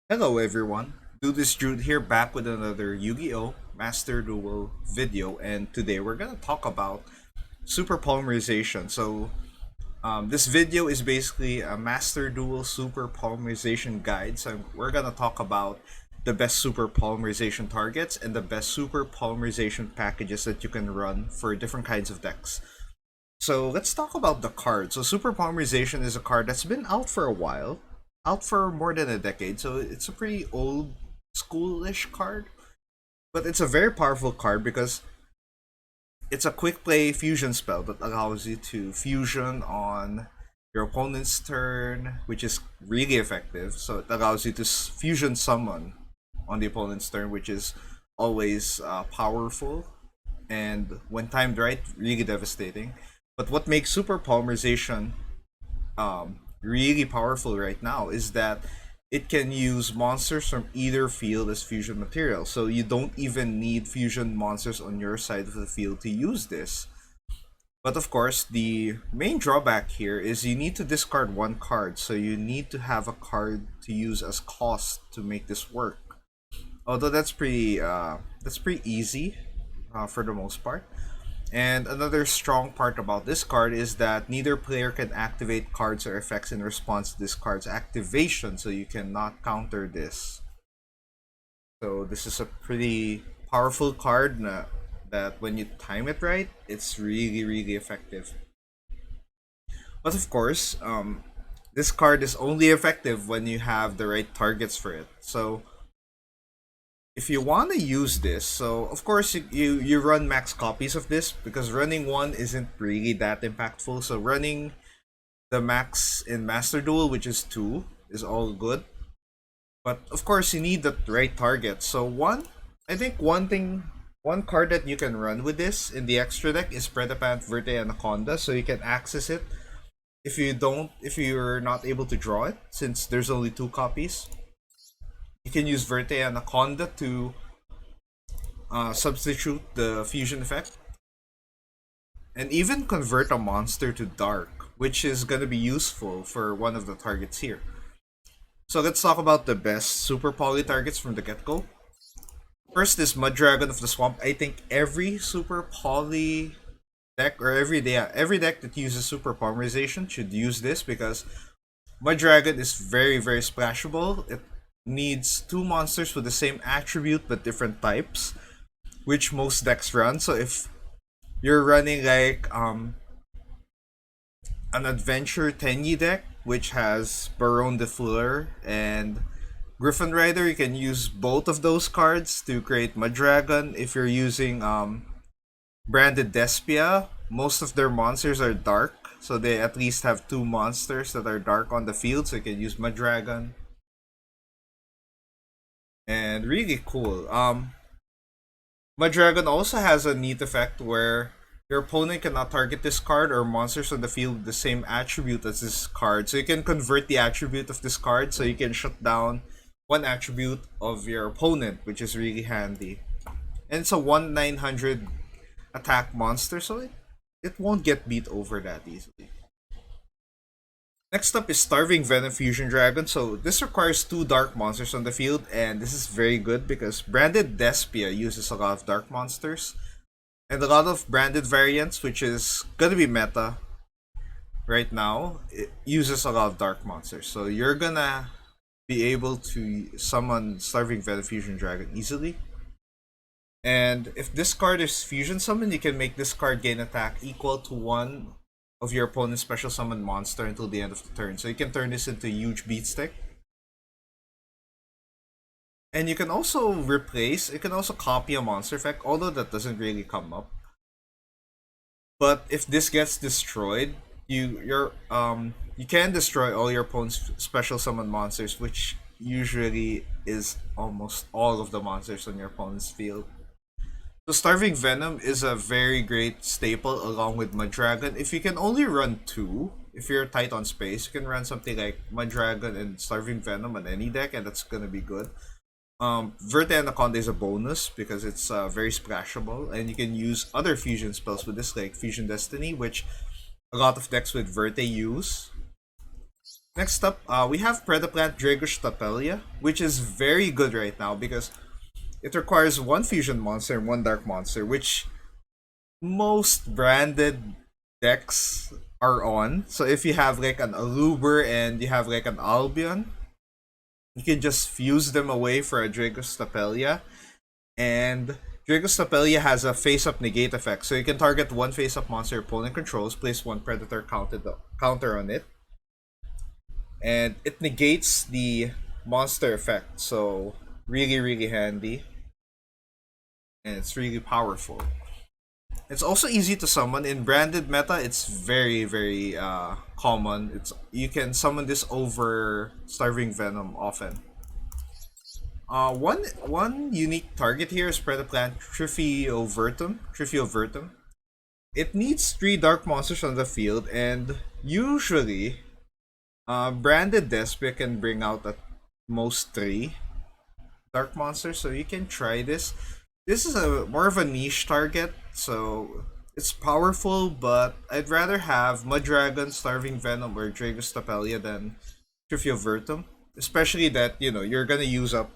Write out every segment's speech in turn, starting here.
Hello everyone, this Jude here back with another Yu-Gi-Oh! Master Duel video, and today we're gonna talk about super polymerization. This video is basically a Master Duel super polymerization guide. So we're gonna talk about the best super polymerization targets and the best super polymerization packages that you can run for different kinds of decks. So let's talk about the card. So Super Polymerization is a card that's been out for a while, out for more than a decade. So it's a pretty old schoolish card, but it's a very powerful card because it's a quick play fusion spell that allows you to fusion on your opponent's turn, which is really effective. So it allows you to fusion summon on the opponent's turn, which is always powerful and when timed right, really devastating. But what makes super polymerization really powerful right now is that it can use monsters from either field as fusion material. So you don't even need fusion monsters on your side of the field to use this. But of course, the main drawback here is you need to discard one card. So you need to have a card to use as cost to make this work. Although that's pretty easy for the most part. And another strong part about this card is that neither player can activate cards or effects in response to this card's activation, so you cannot counter this. So this is a pretty powerful card that when you time it right, it's really, really effective. But of course, this card is only effective when you have the right targets for it. So if you want to use this, so of course you run max copies of this because running one isn't really that impactful. So running the max in Master Duel, which is two, is all good. But of course you need the right target. So I think one card that you can run with this in the extra deck is Predapant Verte Anaconda, so you can access it if you're not able to draw it, since there's only two copies. You can use Verte Anaconda to substitute the fusion effect, and even convert a monster to dark, which is going to be useful for one of the targets here. So let's talk about the best super poly targets from the get-go. First is Mud Dragon of the Swamp. I think every super poly deck or every deck that uses super polymerization should use this because Mud Dragon is very very splashable. It needs two monsters with the same attribute but different types, which most decks run. So if you're running like an adventure Tenyi deck, which has Baron de Fleur and Griffin Rider, you can use both of those cards to create Mud Dragon. If you're using branded Despia, most of their monsters are dark, so they at least have two monsters that are dark on the field, so you can use Mud Dragon. And really cool. Mud Dragon also has a neat effect where your opponent cannot target this card or monsters on the field with the same attribute as this card. So you can convert the attribute of this card so you can shut down one attribute of your opponent, which is really handy. And it's a 1/900 attack monster, so it won't get beat over that easily. Next up is Starving Venom Fusion Dragon. So this requires two dark monsters on the field, and this is very good because branded Despia uses a lot of dark monsters and a lot of branded variants, which is gonna be meta right now. It uses a lot of dark monsters, so you're gonna be able to summon Starving Venom Fusion Dragon easily. And if this card is fusion summoned, you can make this card gain attack equal to one of your opponent's special summon monster until the end of the turn. So you can turn this into a huge beat stick. And you can also copy a monster effect, although that doesn't really come up. But if this gets destroyed, you can destroy all your opponent's special summon monsters, which usually is almost all of the monsters on your opponent's field. So Starving Venom is a very great staple along with Mud Dragon. If you can only run two, if you're tight on space, you can run something like Mud Dragon and Starving Venom on any deck, and that's gonna be good. Verte Anaconda is a bonus because it's very splashable, and you can use other fusion spells with this, like Fusion Destiny, which a lot of decks with Verte use. Next up, we have Predaplant Dragostapelia, which is very good right now because it requires one fusion monster and one dark monster, which most branded decks are on. So if you have like an Aluber and you have like an Albion, you can just fuse them away for a Dragostapelia. And Dragostapelia has a face-up negate effect, so you can target one face-up monster your opponent controls, place one Predator counter on it, and it negates the monster effect. So really, really handy, and it's really powerful. It's also easy to summon in branded meta. It's very, very common. It's you can summon this over Starving Venom often. One unique target here is Predaplant Trifiovertum. It needs three dark monsters on the field, and usually, branded Despia can bring out at most three dark monsters. So you can try this. This is a more of a niche target, so it's powerful, but I'd rather have Mud Dragon, Starving Venom, or Dragostapelia than Trifiovertum. Especially that you're gonna use up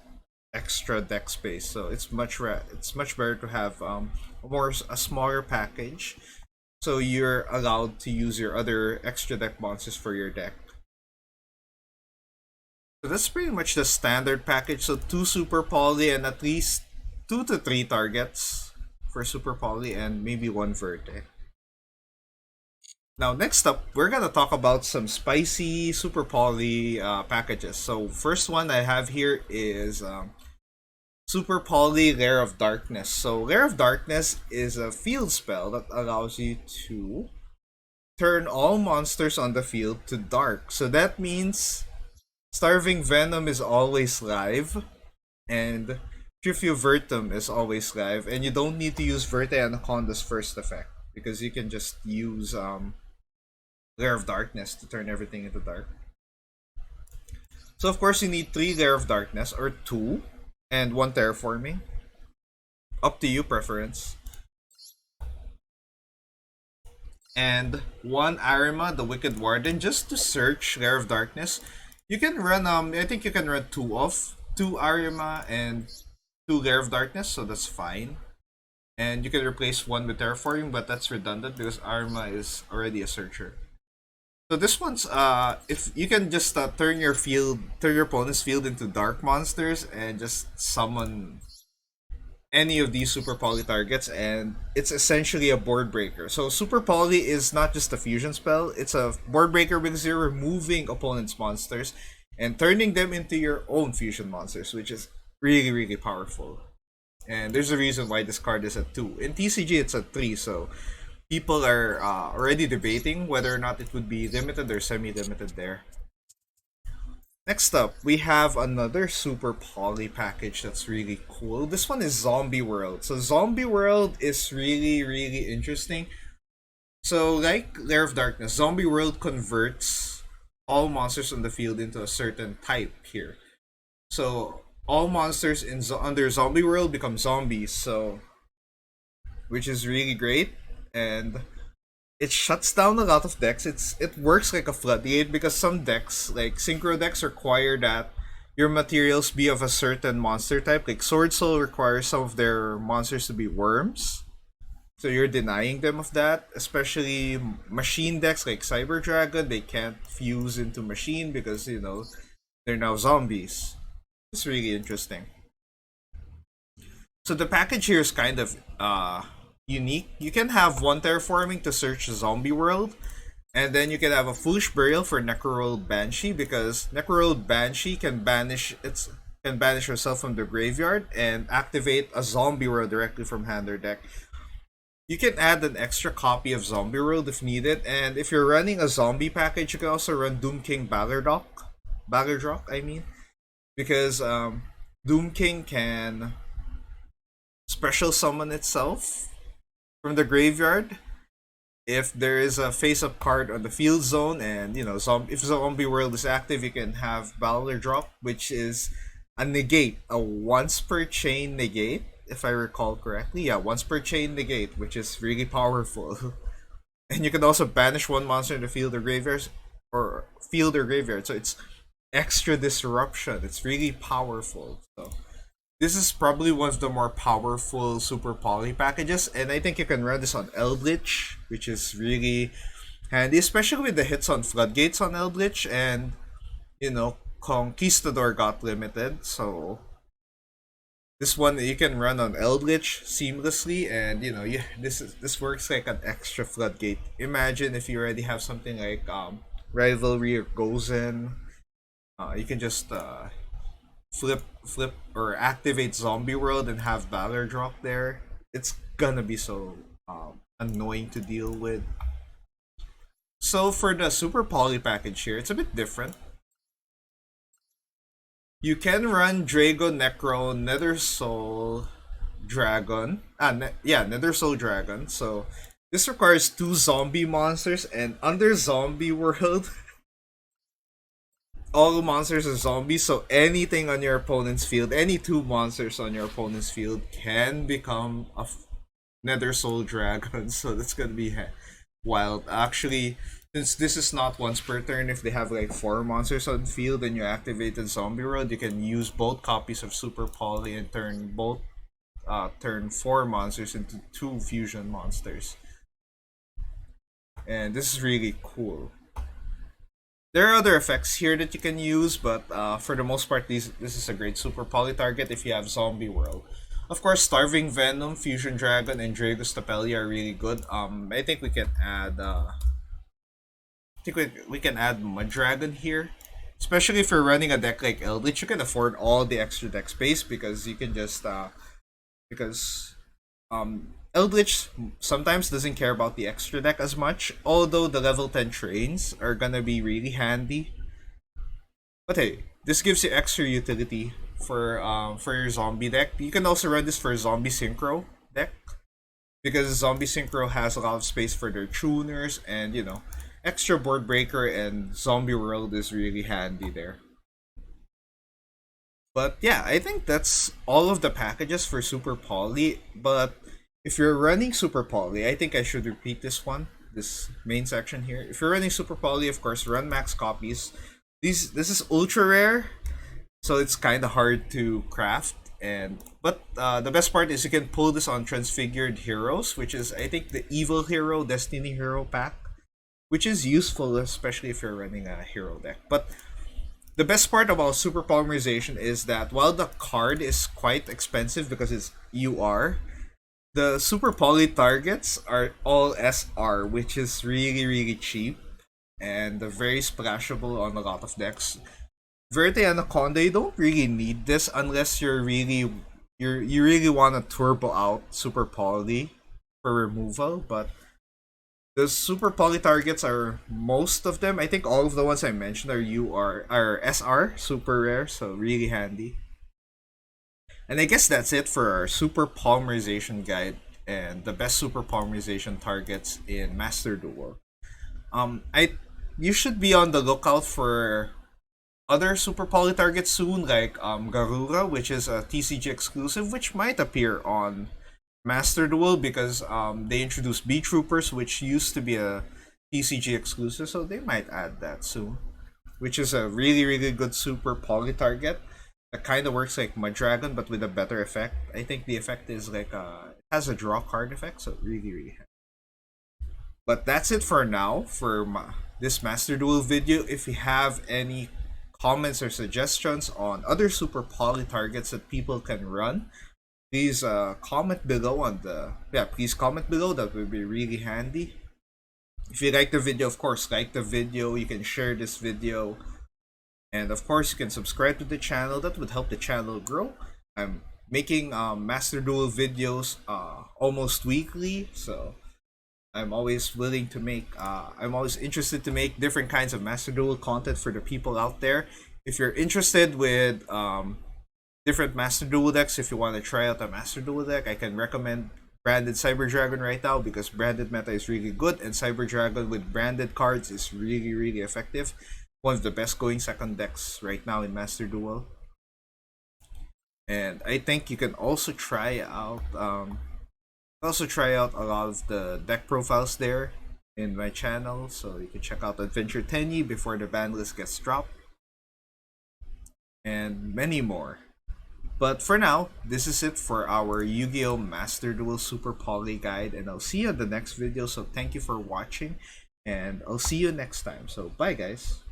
extra deck space, so it's much better to have a smaller package, so you're allowed to use your other extra deck monsters for your deck. So that's pretty much the standard package. So two Super Poly and at least two to three targets for Super Poly and maybe one Verte. Now, next up, we're gonna talk about some spicy Super Poly packages. So, first one I have here is Super Poly Lair of Darkness. So, Lair of Darkness is a field spell that allows you to turn all monsters on the field to dark. So, that means Starving Venom is always live, and Trifiovertum is always live, and you don't need to use Verte Anaconda's first effect because you can just use Lair of Darkness to turn everything into dark. So of course you need 3 Lair of Darkness or 2 and 1 Terraforming. Up to you preference. And 1 Arima, the Wicked Warden, just to search Lair of Darkness. You can run I think you can run 2 Arima and 2 Lair of Darkness, so that's fine. And you can replace 1 with Terraforming, but that's redundant because Arima is already a searcher. So this one's if you can just turn your opponent's field into dark monsters and just summon any of these Super Poly targets, and it's essentially a board breaker. So Super Poly is not just a fusion spell, it's a board breaker because you're removing opponent's monsters and turning them into your own fusion monsters, which is really, really powerful. And there's a reason why this card is at 2. In TCG it's at 3, so people are already debating whether or not it would be limited or semi-limited there. Next up, we have another Super Poly package that's really cool. This one is Zombie World. So Zombie World is really, really interesting. So like Lair of Darkness, Zombie World converts all monsters on the field into a certain type here. So all monsters under Zombie World become zombies, so which is really great. And it shuts down a lot of decks. It works like a floodgate because some decks, like synchro decks, require that your materials be of a certain monster type. Like Sword Soul requires some of their monsters to be worms, so you're denying them of that. Especially machine decks like Cyber Dragon, they can't fuse into machine because they're now zombies. It's really interesting. So the package here is kind of unique. You can have 1 Terraforming to search Zombie World, and then you can have a Foolish Burial for Necrorolled Banshee because Necrorolled Banshee can banish herself from the graveyard and activate a Zombie World directly from hand or deck. You can add an extra copy of Zombie World if needed, and if you're running a zombie package, you can also run Doom King Ballardrock, I mean, because Doom King can special summon itself from the graveyard if there is a face-up card on the field zone, and if Zombie World is active, you can have Ballardrock, which is a negate, a once per chain negate, if I recall correctly. Yeah, once per chain negate, which is really powerful. And you can also banish 1 monster in the field or graveyard. or field or graveyard. So it's extra disruption. It's really powerful. So this is probably one of the more powerful super poly packages, and I think you can run this on Eldritch, which is really handy, especially with the hits on Floodgates on Eldritch, and Conquistador got limited, so this one you can run on Eldritch seamlessly, and this works like an extra Floodgate. Imagine if you already have something like Rivalry or Gozen, you can just flip or activate Zombie World and have Valor drop there. It's gonna be so annoying to deal with. So for the Super Poly package here, it's a bit different. You can run Drago, Necro, Nether Soul, Dragon. Nether Soul Dragon. So this requires 2 zombie monsters, and under Zombie World, all monsters are zombies, so anything on your opponent's field, any 2 monsters on your opponent's field can become a Nether Soul Dragon. So that's gonna be wild. Actually, since this is not once per turn, if they have like 4 monsters on field and you activated Zombie World, you can use both copies of Super Poly and turn 4 monsters into 2 fusion monsters. And this is really cool. There are other effects here that you can use, but for the most part, this is a great Super Poly target if you have Zombie World. Of course, Starving Venom, Fusion Dragon, and Drago's Tapelia are really good. I think we can add. We can add Mud Dragon here, especially if you're running a deck like Eldritch. You can afford all the extra deck space because you can just because Eldritch sometimes doesn't care about the extra deck as much, although the level 10 trains are gonna be really handy. But hey, this gives you extra utility for your zombie deck. You can also run this for a zombie synchro deck because zombie synchro has a lot of space for their tuners, and extra board breaker and zombie world is really handy there. But yeah, I think that's all of the packages for Super Poly. But if you're running Super Poly, I think I should repeat this main section here. If you're running Super Poly, of course, run max copies. This is ultra rare, so it's kind of hard to craft. But the best part is you can pull this on Transfigured Heroes, which is I think the Evil Hero, Destiny Hero pack, which is useful especially if you're running a hero deck. But the best part about Super Polymerization is that while the card is quite expensive because it's UR, the Super Poly targets are all SR, which is really, really cheap and very splashable on a lot of decks. Verte Anaconda, you don't really need this unless you really want to turbo out Super Poly for removal, but the Super Poly targets are most of them. I think all of the ones I mentioned are SR, super rare, so really handy. And I guess that's it for our Super Polymerization guide and the best Super Polymerization targets in Master Duel. I You should be on the lookout for other Super Poly targets soon, like Garura, which is a TCG exclusive, which might appear on Master Duel because they introduced B Troopers, which used to be a TCG exclusive, so they might add that soon. Which is a really, really good Super Poly target. It kind of works like Mud Dragon, but with a better effect. I think the effect is like it has a draw card effect, so really, really. But that's it for now for this Master Duel video. If you have any comments or suggestions on other Super Poly targets that people can run, please comment below please comment below. That would be really handy. If you like the video, of course, like the video. You can share this video, and of course, you can subscribe to the channel. That would help the channel grow. I'm making Master Duel videos almost weekly, so I'm always willing to make. I'm always interested to make different kinds of Master Duel content for the people out there. If you're interested with different Master Duel decks, if you want to try out a Master Duel deck, I can recommend Branded Cyber Dragon right now because branded meta is really good, and Cyber Dragon with branded cards is really, really effective. One of the best going second decks right now in Master Duel. And I think you can also try out a lot of the deck profiles there. in my channel, so you can check out Adventure Tenny before the ban list gets dropped, and many more. But for now, this is it for our Yu-Gi-Oh! Master Duel Super Poly Guide, and I'll see you in the next video. So thank you for watching, and I'll see you next time. So bye, guys.